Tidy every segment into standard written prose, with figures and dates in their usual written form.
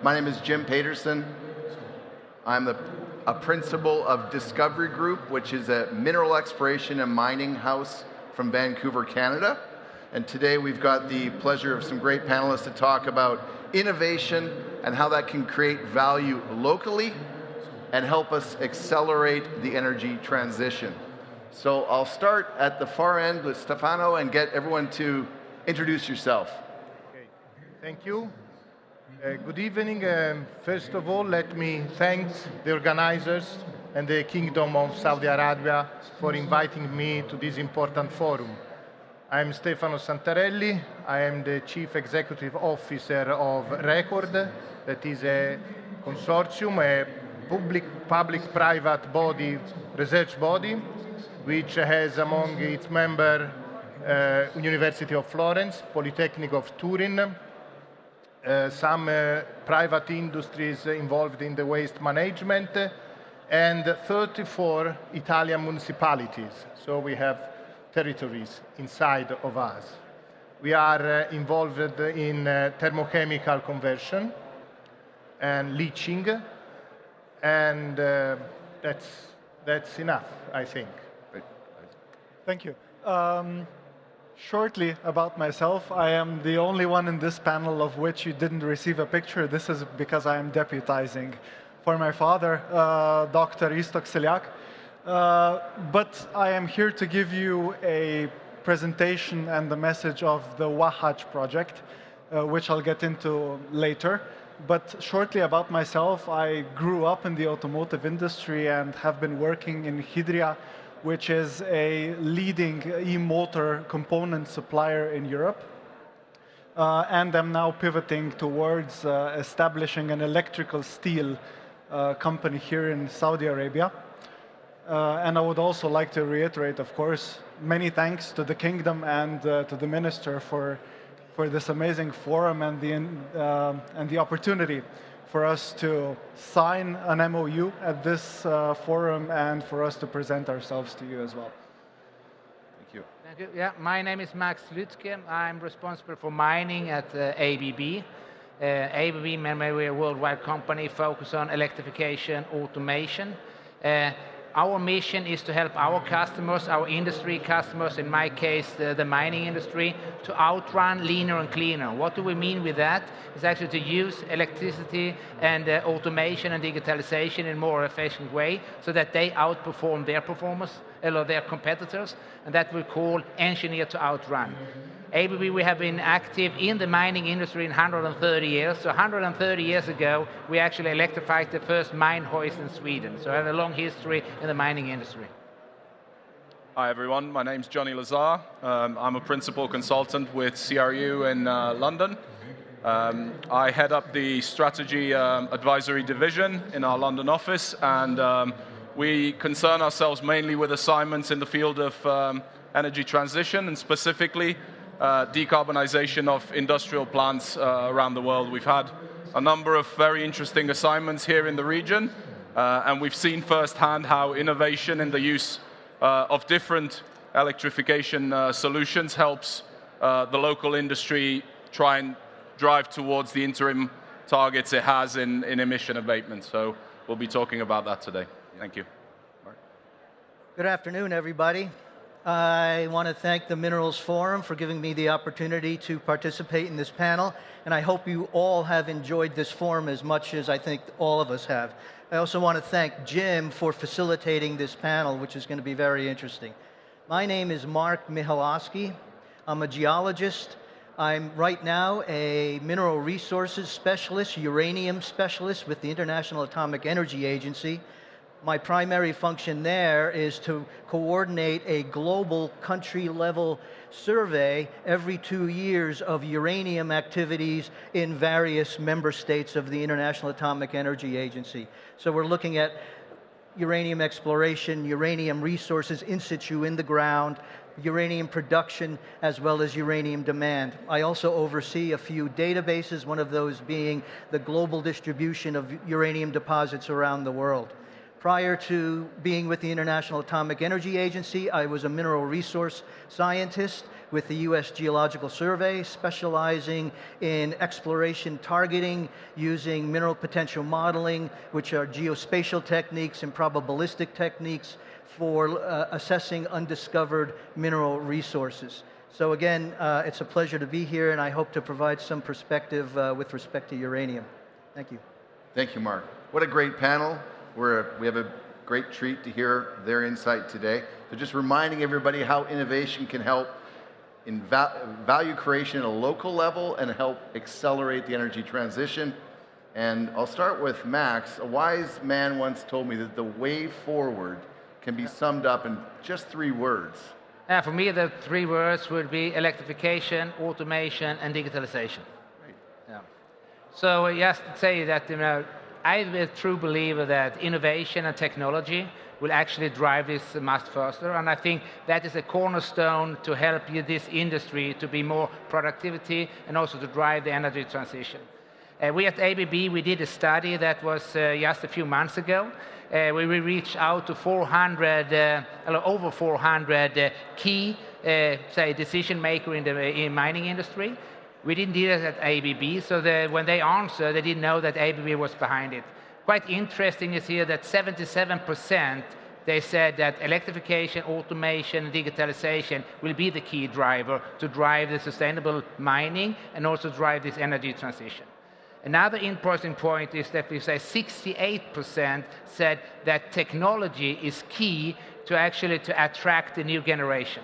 My name is Jim Paterson. I'm a principal of Discovery Group, which is a mineral exploration and mining house from Vancouver, Canada. And today we've got the pleasure of some great panelists to talk about innovation and how that can create value locally and help us accelerate the energy transition. So I'll start at the far end with Stefano and get everyone to introduce yourself. Okay. Thank you. Good evening. First of all, let me thank the organizers and the Kingdom of Saudi Arabia for inviting me to this important forum. I'm Stefano Santarelli. I am the Chief Executive Officer of Record, that is a consortium, a public-private body, research body, which has among its members University of Florence, Polytechnic of Turin, some private industries involved in the waste management, and 34 Italian municipalities. So we have territories inside of us. We are involved in thermochemical conversion and leaching, and that's enough, I think. Thank you. Shortly about myself, I am the only one in this panel of which you didn't receive a picture. This is because I am deputizing for my father, Dr. Istok Seljak. But I am here to give you a presentation and the message of the Wahaj project, which I'll get into later. But shortly about myself, I grew up in the automotive industry and have been working in Hydria, which is a leading e-motor component supplier in Europe. And I'm now pivoting towards establishing an electrical steel company here in Saudi Arabia. And I would also like to reiterate, of course, many thanks to the Kingdom and to the Minister for this amazing forum and the opportunity for us to sign an MOU at this forum and for us to present ourselves to you as well. Thank you. Thank you. Yeah, my name is Max Lütke. I'm responsible for mining at ABB. ABB, we're a worldwide company focused on electrification, automation. Our mission is to help our customers, our industry customers, in my case, the mining industry, to outrun leaner and cleaner. What do we mean with that? It's actually to use electricity and automation and digitalization in a more efficient way so that they outperform their performers, or their competitors, and that we call engineer to outrun. ABB, we have been active in the mining industry in 130 years. So 130 years ago, we actually electrified the first mine hoist in Sweden. So I have a long history in the mining industry. Hi everyone, my name's Johnny Lazar. I'm a principal consultant with CRU in London. I head up the strategy advisory division in our London office, and we concern ourselves mainly with assignments in the field of energy transition, and specifically decarbonization of industrial plants around the world. We've had a number of very interesting assignments here in the region, and we've seen firsthand how innovation in the use of different electrification solutions helps the local industry try and drive towards the interim targets it has in emission abatement. So we'll be talking about that today. Thank you. Good afternoon, everybody. I want to thank the Minerals Forum for giving me the opportunity to participate in this panel, and I hope you all have enjoyed this forum as much as I think all of us have. I also want to thank Jim for facilitating this panel, which is going to be very interesting. My name is Mark Michalowski. I'm a geologist. I'm right now a mineral resources specialist, uranium specialist with the International Atomic Energy Agency. My primary function there is to coordinate a global country-level survey every 2 years of uranium activities in various member states of the International Atomic Energy Agency. So we're looking at uranium exploration, uranium resources in situ in the ground, uranium production, as well as uranium demand. I also oversee a few databases, one of those being the global distribution of uranium deposits around the world. Prior to being with the International Atomic Energy Agency, I was a mineral resource scientist with the U.S. Geological Survey, specializing in exploration targeting using mineral potential modeling, which are geospatial techniques and probabilistic techniques for assessing undiscovered mineral resources. So again, it's a pleasure to be here, and I hope to provide some perspective with respect to uranium. Thank you. Thank you, Mark. What a great panel. We have a great treat to hear their insight today. So just reminding everybody how innovation can help in value creation at a local level and help accelerate the energy transition. And I'll start with Max. A wise man once told me that the way forward can be summed up in just 3 words. For me, the 3 words would be electrification, automation, and digitalization. Right. Yeah. So just to say that, I'm a true believer that innovation and technology will actually drive this much faster, and I think that is a cornerstone to help this industry to be more productivity and also to drive the energy transition. We at ABB, we did a study that was just a few months ago. We reached out to over 400 key, decision makers in the mining industry. We didn't do that at ABB, so when they answered, they didn't know that ABB was behind it. Quite interesting is here that 77% they said that electrification, automation, and digitalization will be the key driver to drive the sustainable mining and also drive this energy transition. Another interesting point is that we say 68% said that technology is key to actually to attract the new generation.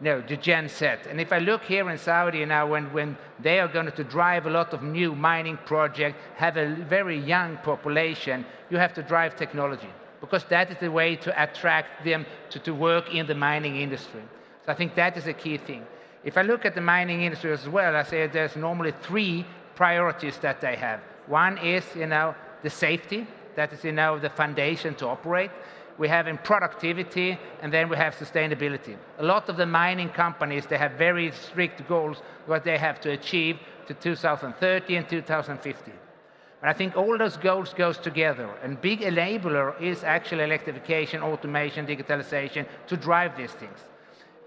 The Gen Z. And if I look here in Saudi now, when they are going to drive a lot of new mining projects, have a very young population, you have to drive technology, because that is the way to attract them to work in the mining industry. So I think that is a key thing. If I look at the mining industry as well, I say there's normally 3 priorities that they have. One is, the safety. That is, the foundation to operate. We have in productivity, and then we have sustainability. A lot of the mining companies, they have very strict goals what they have to achieve to 2030 and 2050. And I think all those goals goes together, and big enabler is actually electrification, automation, digitalization to drive these things.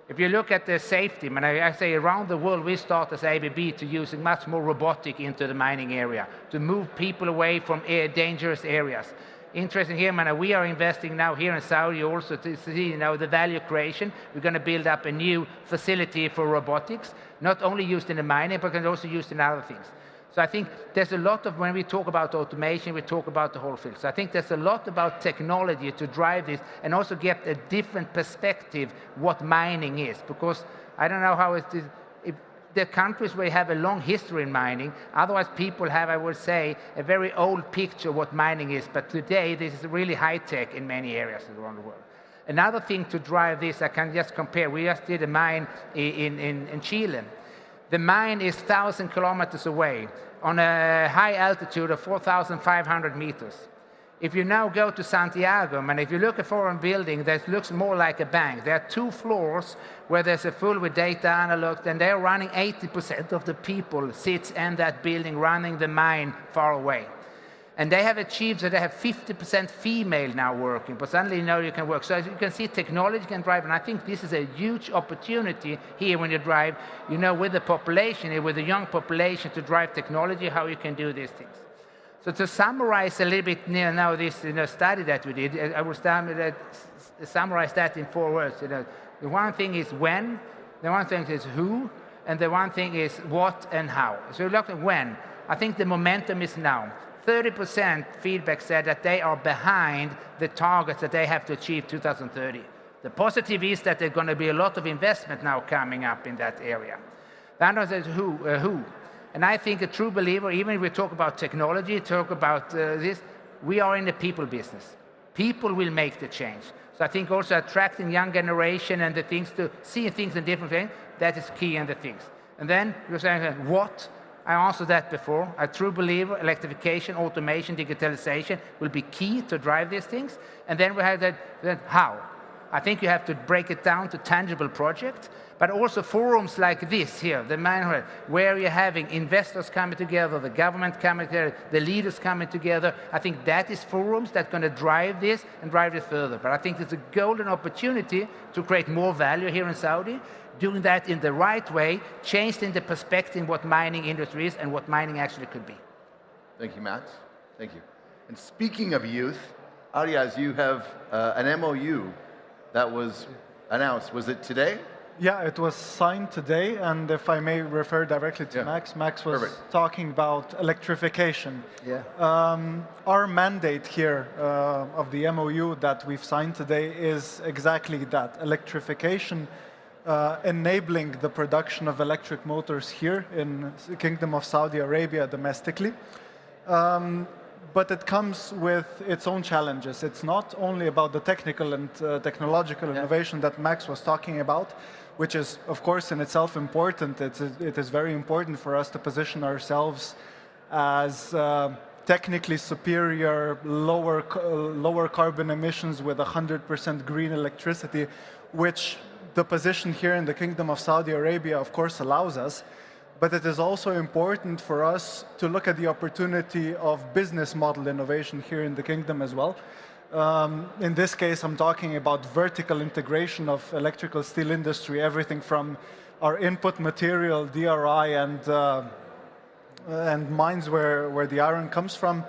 If you look at the safety, I say around the world we start as ABB to using much more robotic into the mining area, to move people away from dangerous areas. Interesting here, we are investing now here in Saudi also to see, the value creation. We're going to build up a new facility for robotics, not only used in the mining, but can also used in other things. So I think there's a lot of, when we talk about automation, we talk about the whole field. So I think there's a lot about technology to drive this and also get a different perspective what mining is. Because I don't know how it is. The countries where you have a long history in mining, otherwise people have, I would say, a very old picture of what mining is. But today, this is really high-tech in many areas around the world. Another thing to drive this, I can just compare. We just did a mine in Chile. The mine is 1,000 kilometers away on a high altitude of 4,500 meters. If you now go to Santiago, and if you look at a foreign building that looks more like a bank, there are 2 floors where there's a full with data analog, and they're running 80% of the people sits in that building running the mine far away. And they have achieved that they have 50% female now working, but suddenly you can work. So as you can see, technology can drive, and I think this is a huge opportunity here when you drive, with the population, with the young population to drive technology, how you can do these things. So to summarize a little bit now this study that we did, I will summarize that in 4 words. The one thing is when, the one thing is who, and the one thing is what and how. So look at when. I think the momentum is now. 30% feedback said that they are behind the targets that they have to achieve 2030. The positive is that there's going to be a lot of investment now coming up in that area. The other is who. And I think a true believer, even if we talk about technology, talk about this, we are in the people business. People will make the change. So I think also attracting young generation and the things to see things in different ways, that is key in the things. And then you're saying, what? I answered that before. A true believer, electrification, automation, digitalization will be key to drive these things. And then we have that how. I think you have to break it down to tangible projects, but also forums like this here, the manual, where you're having investors coming together, the government coming together, the leaders coming together. I think that is forums that are going to drive this and drive it further. But I think it's a golden opportunity to create more value here in Saudi, doing that in the right way, changing the perspective what mining industry is and what mining actually could be. Thank you, Max. Thank you. And speaking of youth, Ariaz, you have an MOU that was announced. Was it today? Yeah, it was signed today, and if I may refer directly to Max, Max was talking about electrification. Yeah. Our mandate here of the MOU that we've signed today is exactly that, electrification, enabling the production of electric motors here in the Kingdom of Saudi Arabia domestically. But it comes with its own challenges. It's not only about the technical and technological innovation that Max was talking about, which is, of course, in itself important. It is very important for us to position ourselves as technically superior, lower carbon emissions with 100% green electricity, which the position here in the Kingdom of Saudi Arabia, of course, allows us. But it is also important for us to look at the opportunity of business model innovation here in the kingdom as well. In this case, I'm talking about vertical integration of electrical steel industry, everything from our input material, DRI, and mines where the iron comes from,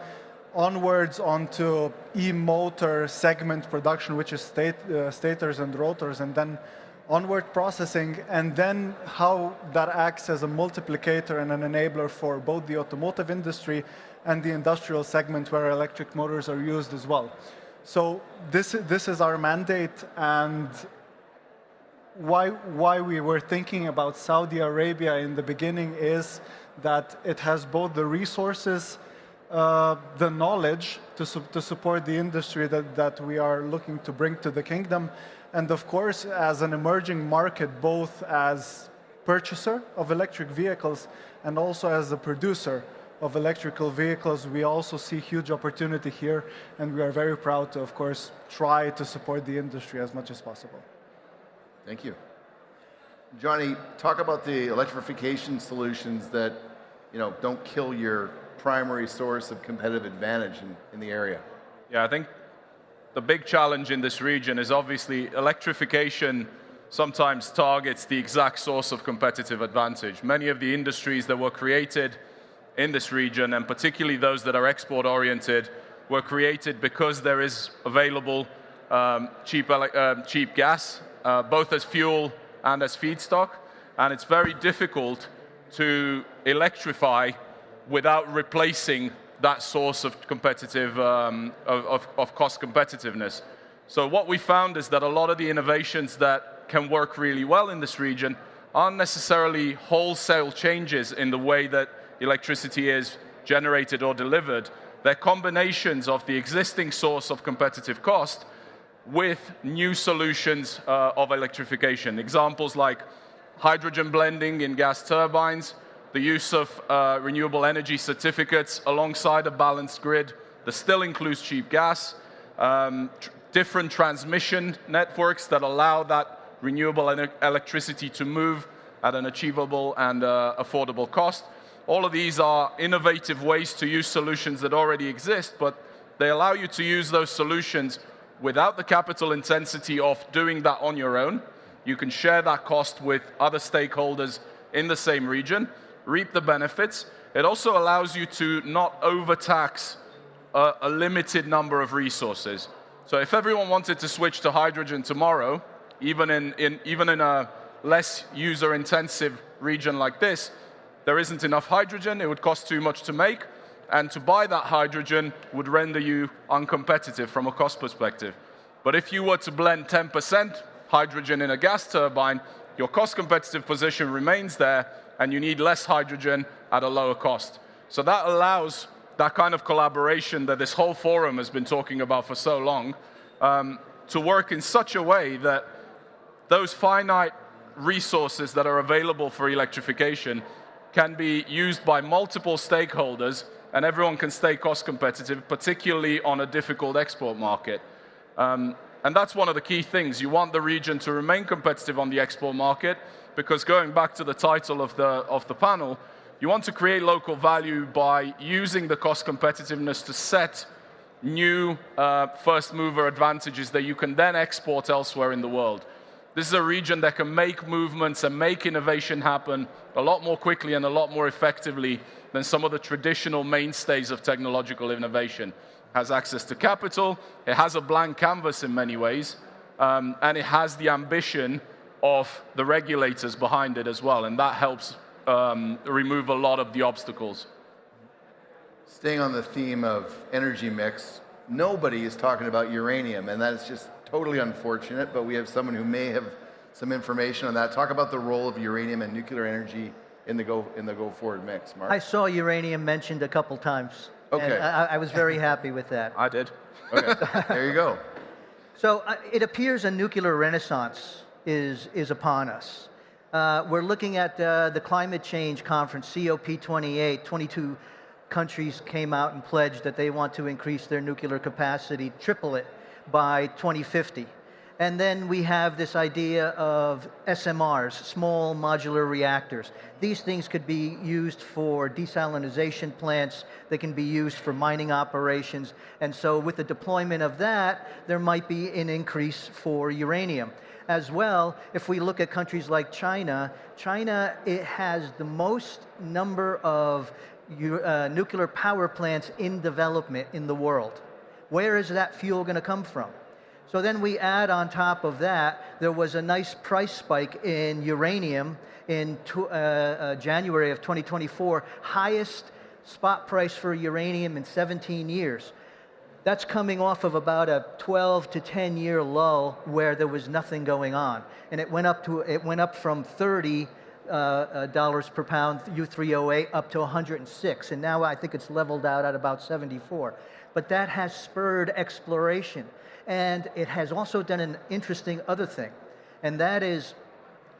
onwards onto e-motor segment production, which is stators and rotors, and then onward processing, and then how that acts as a multiplicator and an enabler for both the automotive industry and the industrial segment where electric motors are used as well. So this is our mandate, and why we were thinking about Saudi Arabia in the beginning is that it has both the resources, the knowledge to support the industry that we are looking to bring to the kingdom, and of course, as an emerging market, both as purchaser of electric vehicles and also as a producer of electrical vehicles, we also see huge opportunity here, and we are very proud to, of course, try to support the industry as much as possible. Thank you. Johnny, talk about the electrification solutions that don't kill your primary source of competitive advantage in the area. Yeah, I think the big challenge in this region is obviously electrification sometimes targets the exact source of competitive advantage. Many of the industries that were created in this region, and particularly those that are export-oriented, were created because there is available cheap gas, both as fuel and as feedstock, and it's very difficult to electrify without replacing that source of competitive, of cost competitiveness. So what we found is that a lot of the innovations that can work really well in this region aren't necessarily wholesale changes in the way that electricity is generated or delivered. They're combinations of the existing source of competitive cost with new solutions of electrification. Examples like hydrogen blending in gas turbines, the use of renewable energy certificates alongside a balanced grid that still includes cheap gas, different transmission networks that allow that renewable electricity to move at an achievable and affordable cost. All of these are innovative ways to use solutions that already exist, but they allow you to use those solutions without the capital intensity of doing that on your own. You can share that cost with other stakeholders in the same region, reap the benefits. It also allows you to not overtax a limited number of resources. So if everyone wanted to switch to hydrogen tomorrow, even in a less user-intensive region like this, there isn't enough hydrogen, it would cost too much to make, and to buy that hydrogen would render you uncompetitive from a cost perspective. But if you were to blend 10% hydrogen in a gas turbine, your cost competitive position remains there, and you need less hydrogen at a lower cost. So that allows that kind of collaboration that this whole forum has been talking about for so long to work in such a way that those finite resources that are available for electrification can be used by multiple stakeholders, and everyone can stay cost competitive, particularly on a difficult export market. And And that's one of the key things. You want the region to remain competitive on the export market, because going back to the title of the panel, you want to create local value by using the cost competitiveness to set new first mover advantages that you can then export elsewhere in the world. This is a region that can make movements and make innovation happen a lot more quickly and a lot more effectively than some of the traditional mainstays of technological innovation. It has access to capital, it has a blank canvas in many ways, and it has the ambition of the regulators behind it as well, and that helps remove a lot of the obstacles. Staying on the theme of energy mix, nobody is talking about uranium, and that is just totally unfortunate, but we have someone who may have some information on that. Talk about the role of uranium and nuclear energy in the go forward mix, Mark. I saw uranium mentioned a couple times. Okay. And I was very happy with that. I did. Okay, there you go. So it appears a nuclear renaissance is upon us. We're looking at the climate change conference, COP28. 22 countries came out and pledged that they want to increase their nuclear capacity, triple it by 2050. And then we have this idea of SMRs, small modular reactors. These things could be used for desalination plants. They can be used for mining operations. And so with the deployment of that, there might be an increase for uranium. As well, if we look at countries like China, it has the most number of nuclear power plants in development in the world. Where is that fuel going to come from? So then we add on top of that, there was a nice price spike in uranium in January of 2024, highest spot price for uranium in 17 years. That's coming off of about a 12 to 10 year lull where there was nothing going on. And it went up from $30 per pound U3O8 up to 106. And now I think it's leveled out at about 74. But that has spurred exploration. And it has also done an interesting other thing, and that is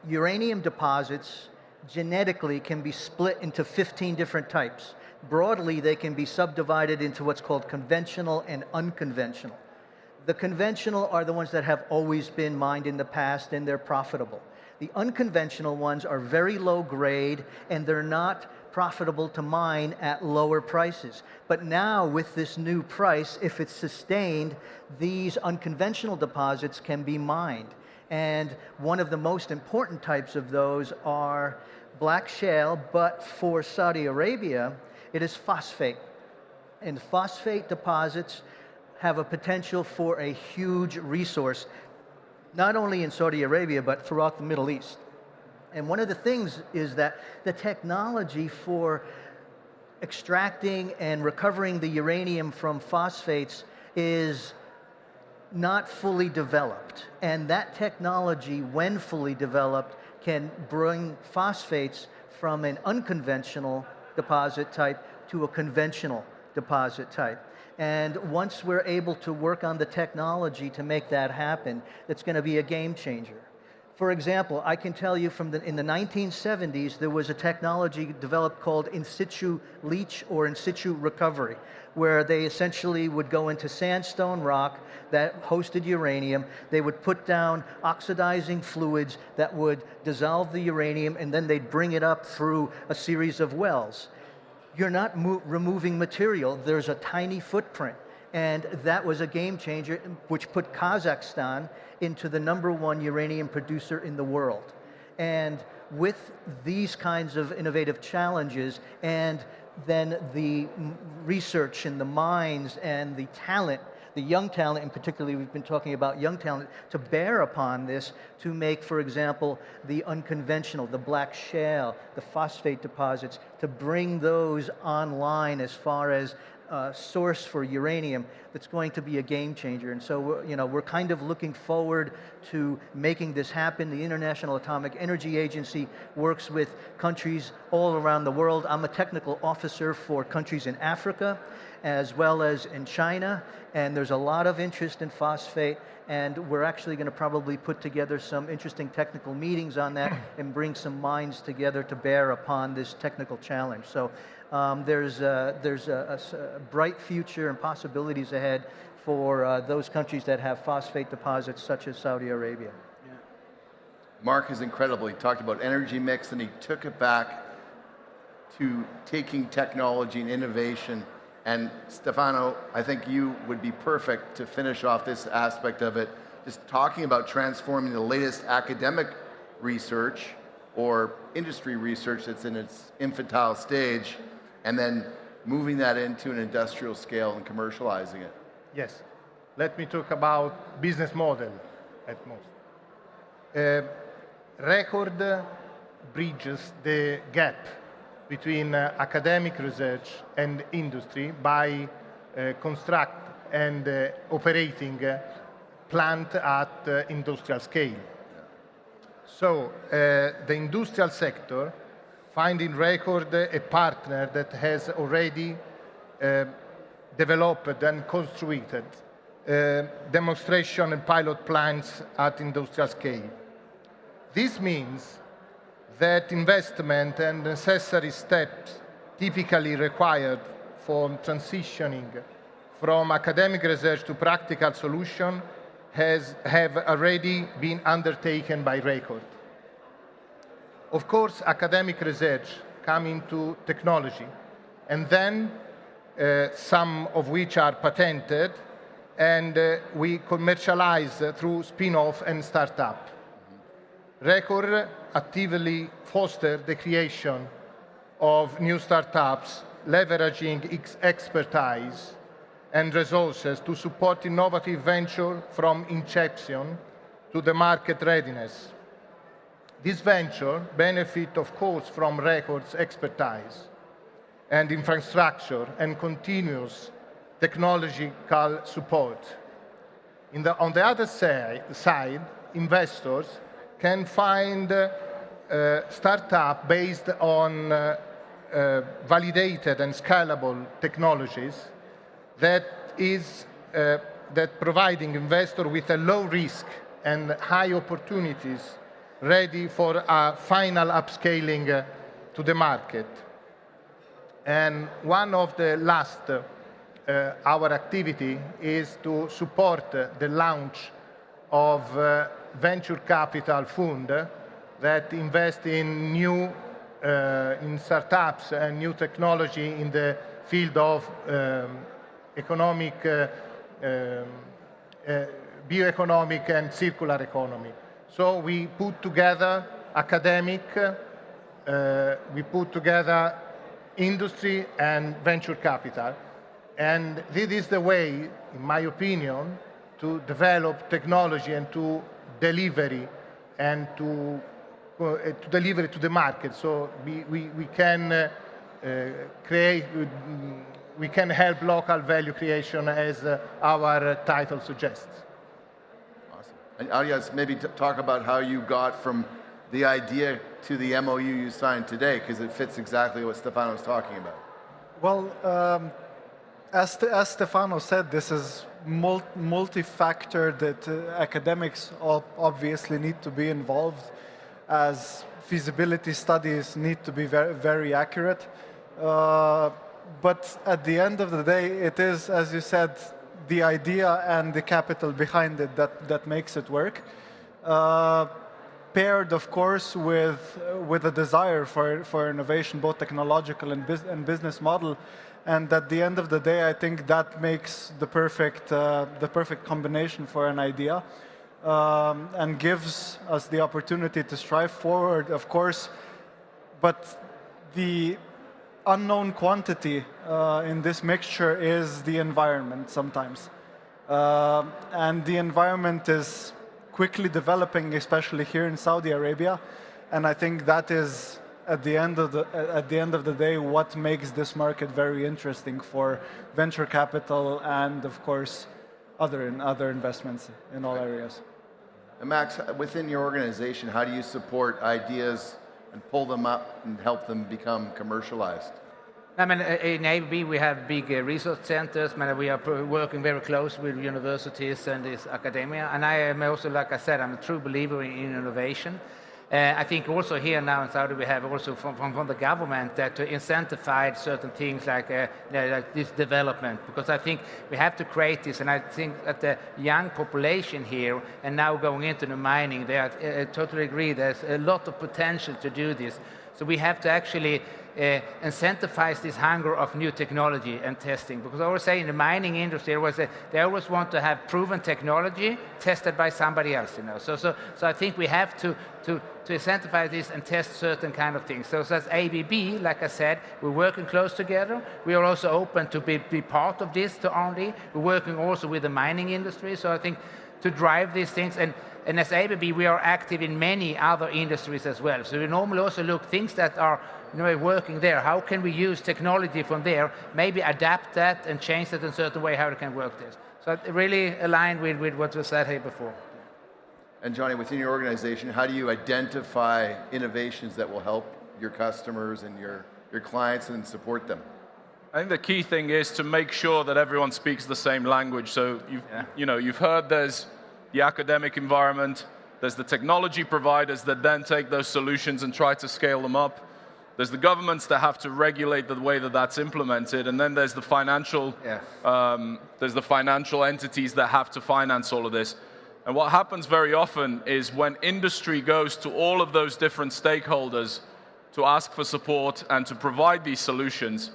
uranium deposits genetically can be split into 15 different types. Broadly, they can be subdivided into what's called conventional and unconventional. The conventional are the ones that have always been mined in the past, and they're profitable. The unconventional ones are very low grade, and they're not profitable to mine at lower prices. But now with this new price, if it's sustained, these unconventional deposits can be mined. And one of the most important types of those are black shale, but for Saudi Arabia, it is phosphate. And phosphate deposits have a potential for a huge resource, not only in Saudi Arabia, but throughout the Middle East. And one of the things is that the technology for extracting and recovering the uranium from phosphates is not fully developed. And that technology, when fully developed, can bring phosphates from an unconventional deposit type to a conventional deposit type. And once we're able to work on the technology to make that happen, it's going to be a game changer. For example, I can tell you in the 1970s, there was a technology developed called in situ leach or in situ recovery, where they essentially would go into sandstone rock that hosted uranium. They would put down oxidizing fluids that would dissolve the uranium, and then they'd bring it up through a series of wells. You're not removing material. There's a tiny footprint. And that was a game changer, which put Kazakhstan into the #1 uranium producer in the world. And with these kinds of innovative challenges, and then the research and the minds and the talent, the young talent, and particularly we've been talking about young talent, to bear upon this to make, for example, the unconventional, the black shale, the phosphate deposits, to bring those online as far as source for uranium, that's going to be a game changer. And so we're kind of looking forward to making this happen. The International Atomic Energy Agency works with countries all around the world. I'm a technical officer for countries in Africa as well as in China, and there's a lot of interest in phosphate, and we're actually going to probably put together some interesting technical meetings on that and bring some minds together to bear upon this technical challenge. So there's a bright future and possibilities ahead for those countries that have phosphate deposits such as Saudi Arabia. Mark is incredible. He talked about energy mix and he took it back to taking technology and innovation. And Stefano, I think you would be perfect to finish off this aspect of it, just talking about transforming the latest academic research or industry research that's in its infantile stage, and then moving that into an industrial scale and commercializing it. Yes. Let me talk about business model at most. Record bridges the gap between academic research and industry by construct and operating plant at industrial scale. So the industrial sector find in Record a partner that has already developed and constructed demonstration and pilot plants at industrial scale. This means that investment and necessary steps typically required for transitioning from academic research to practical solution have already been undertaken by Record. Of course, academic research come into technology, and then some of which are patented, and we commercialize through spin-off and startup. Record actively foster the creation of new startups, leveraging its expertise and resources to support innovative venture from inception to the market readiness. This venture benefit, of course, from Record's expertise and infrastructure and continuous technological support. On the other side, investors can find startup based on validated and scalable technologies that providing investor with a low risk and high opportunities ready for a final upscaling to the market. And one of the last our activity is to support the launch of venture capital fund that invest in new in startups and new technology in the field of bioeconomic and circular economy. So we put together academic, we put together industry and venture capital. And this is the way, in my opinion, to develop technology and to delivery and to deliver it to the market. So we can create, we can help local value creation as our title suggests. Awesome. And Arias, maybe talk about how you got from the idea to the MOU you signed today, because it fits exactly what Stefano was talking about. Well, as Stefano said, this is multi-factor that academics obviously need to be involved, as feasibility studies need to be very, very accurate. But at the end of the day, it is, as you said, the idea and the capital behind it that makes it work. Paired, of course, with a desire for innovation, both technological and business model. And at the end of the day, I think that makes the perfect combination for an idea, and gives us the opportunity to strive forward, of course. But the unknown quantity in this mixture is the environment sometimes. And the environment is quickly developing, especially here in Saudi Arabia. And I think that is, at the end of the day, what makes this market very interesting for venture capital and, of course, other investments in all areas. And Max, within your organization, how do you support ideas and pull them up and help them become commercialized? I mean, in ABB we have big research centers. We are working very close with universities and this academia. And I am also, like I said, I'm a true believer in innovation. I think also here now in Saudi we have also from the government that to incentivize certain things like this development, because I think we have to create this, and I think that the young population here and now going into the mining, I totally agree, there's a lot of potential to do this. So we have to actually incentivize this hunger of new technology and testing, because I always say in the mining industry they always want to have proven technology tested by somebody else, you know. So I think we have to incentivize this and test certain kind of things. So as ABB, like I said, we're working close together. We are also open to be part of this to R&D. We're working also with the mining industry. So I think to drive these things, and as ABB, we are active in many other industries as well. So we normally also look things that are working there. How can we use technology from there, maybe adapt that and change it in a certain way, how it can work this. So it really aligned with what was said here before. And Johnny, within your organization, how do you identify innovations that will help your customers and your clients and support them? I think the key thing is to make sure that everyone speaks the same language. So you've heard there's the academic environment, there's the technology providers that then take those solutions and try to scale them up. There's the governments that have to regulate the way that that's implemented, and then there's the financial entities that have to finance all of this. And what happens very often is when industry goes to all of those different stakeholders to ask for support and to provide these solutions,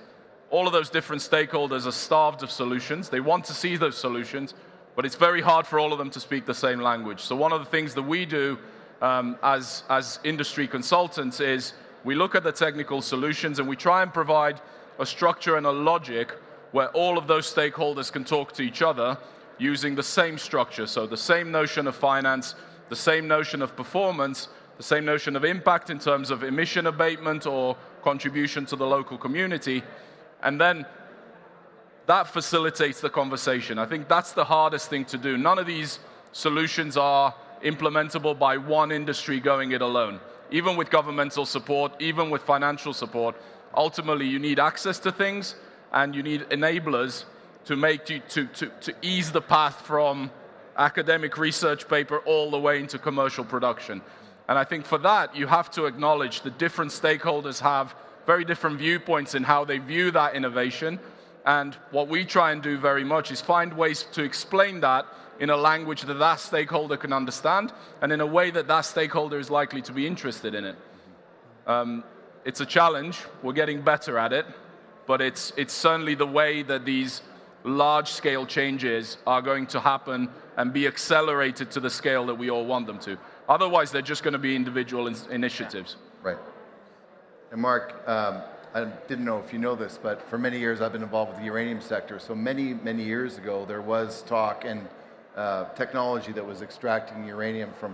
all of those different stakeholders are starved of solutions. They want to see those solutions, but it's very hard for all of them to speak the same language. So one of the things that we do as industry consultants is we look at the technical solutions and we try and provide a structure and a logic where all of those stakeholders can talk to each other using the same structure. So the same notion of finance, the same notion of performance, the same notion of impact in terms of emission abatement or contribution to the local community. And then that facilitates the conversation. I think that's the hardest thing to do. None of these solutions are implementable by one industry going it alone. Even with governmental support, even with financial support, ultimately you need access to things and you need enablers to make you to ease the path from academic research paper all the way into commercial production. And I think for that you have to acknowledge that different stakeholders have very different viewpoints in how they view that innovation. And what we try and do very much is find ways to explain that in a language that that stakeholder can understand and in a way that that stakeholder is likely to be interested in it. It's a challenge. We're getting better at it, but it's certainly the way that these large-scale changes are going to happen and be accelerated to the scale that we all want them to. Otherwise, they're just going to be individual initiatives. Right. And Mark, I didn't know if you know this, but for many years I've been involved with the uranium sector. So many years ago, there was talk and technology that was extracting uranium from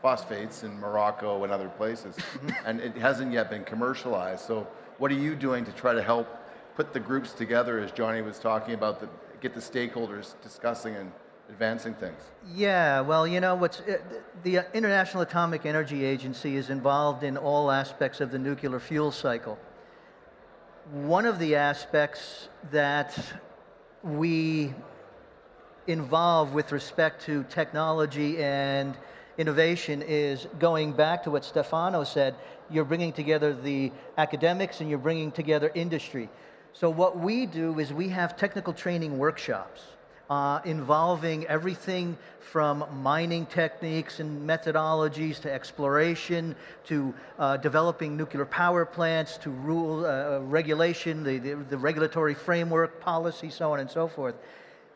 phosphates in Morocco and other places, and it hasn't yet been commercialized. So what are you doing to try to help put the groups together, as Johnny was talking about, get the stakeholders discussing and advancing things? Yeah, well, you know, the International Atomic Energy Agency is involved in all aspects of the nuclear fuel cycle. One of the aspects that we involve with respect to technology and innovation is going back to what Stefano said. You're bringing together the academics and you're bringing together industry. So what we do is we have technical training workshops involving everything from mining techniques and methodologies to exploration to developing nuclear power plants to regulation, the regulatory framework, policy, so on and so forth.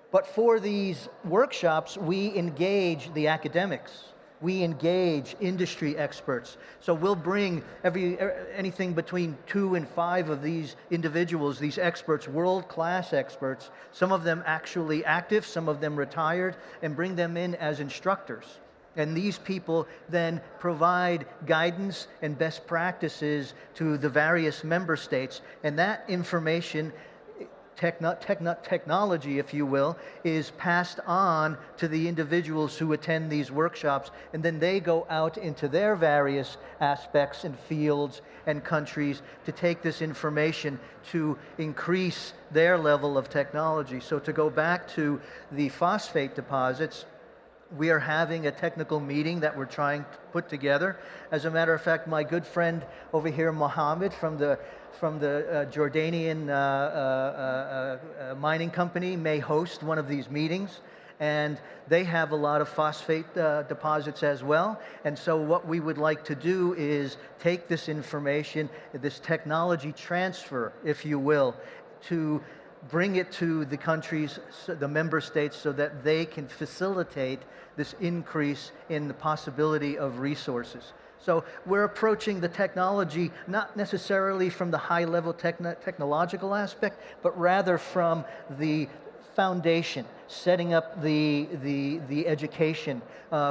But for these workshops, we engage the academics. We engage industry experts. So we'll bring anything between 2 and 5 of these individuals, these experts, world-class experts, some of them actually active, some of them retired, and bring them in as instructors. And these people then provide guidance and best practices to the various member states. And that information, technology, if you will, is passed on to the individuals who attend these workshops, and then they go out into their various aspects and fields and countries to take this information to increase their level of technology. So to go back to the phosphate deposits, we are having a technical meeting that we're trying to put together. As a matter of fact, my good friend over here, Mohammed, from the Jordanian mining company, may host one of these meetings. And they have a lot of phosphate deposits as well. And so what we would like to do is take this information, this technology transfer, if you will, to bring it to the countries, the member states, so that they can facilitate this increase in the possibility of resources. So we're approaching the technology not necessarily from the high-level technological aspect, but rather from the foundation, setting up the education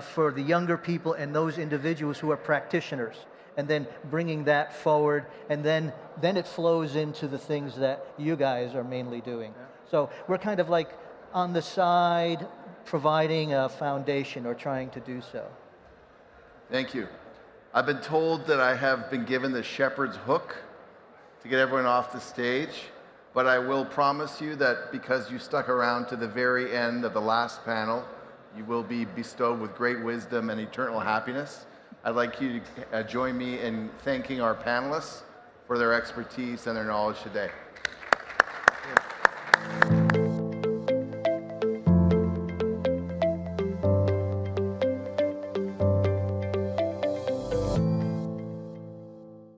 for the younger people and those individuals who are practitioners, and then bringing that forward, and then it flows into the things that you guys are mainly doing. Yeah. So we're kind of like on the side, providing a foundation or trying to do so. Thank you. I've been told that I have been given the shepherd's hook to get everyone off the stage, but I will promise you that because you stuck around to the very end of the last panel, you will be bestowed with great wisdom and eternal happiness. I'd like you to join me in thanking our panelists for their expertise and their knowledge today.